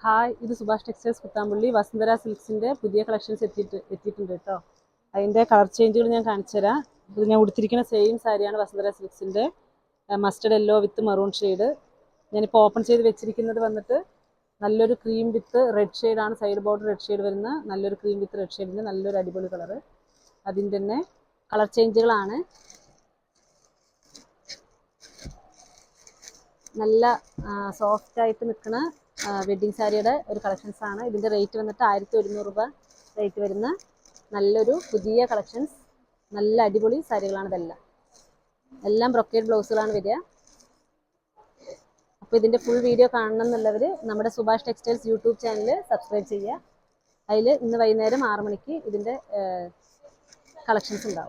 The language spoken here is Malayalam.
ഹായ്, ഇത് സുഭാഷ് ടെക്സ്റ്റൈൽസ് കുത്താമ്പള്ളി വസുന്ധര സിൽക്സിൻ്റെ പുതിയ കളക്ഷൻസ് എത്തിയിട്ടുണ്ട് കേട്ടോ. അതിൻ്റെ കളർ ചേഞ്ചുകൾ ഞാൻ കാണിച്ചു തരാം. ഇത് ഞാൻ ഉടുത്തിരിക്കുന്ന സെയിം സാരിയാണ് വസുന്ധര സിൽക്സിൻ്റെ mustard yellow with maroon shade. ഞാനിപ്പോൾ ഓപ്പൺ ചെയ്ത് വെച്ചിരിക്കുന്നത് വന്നിട്ട് നല്ലൊരു ക്രീം വിത്ത് റെഡ് ഷെയ്ഡാണ്. സൈഡ് ബോർഡർ റെഡ് ഷെയ്ഡ് വരുന്ന നല്ലൊരു ക്രീം വിത്ത് റെഡ് ഷെയ്ഡിൻ്റെ നല്ലൊരു അടിപൊളി കളറ്. അതിൻ്റെ തന്നെ കളർ ചേഞ്ചുകളാണ്. നല്ല സോഫ്റ്റായിട്ട് നിൽക്കുന്ന വെഡ്ഡിങ് സാരിയുടെ ഒരു കളക്ഷൻസ് ആണ്. ഇതിൻ്റെ റേറ്റ് വന്നിട്ട് 1100 രൂപ റേറ്റ് വരുന്ന നല്ലൊരു പുതിയ കളക്ഷൻസ്, നല്ല അടിപൊളി സാരികളാണ് ഇതെല്ലാം. എല്ലാം ബ്രൊക്കേഡ് ബ്ലൗസുകളാണ് വരിക. അപ്പോൾ ഇതിൻ്റെ ഫുൾ വീഡിയോ കാണണം എന്നുള്ളവർ നമ്മുടെ Subhash textiles YouTube channel subscribe ചെയ്യുക. അതിൽ ഇന്ന് വൈകുന്നേരം 6 മണിക്ക് ഇതിൻ്റെ കളക്ഷൻസ് ഉണ്ടാവും.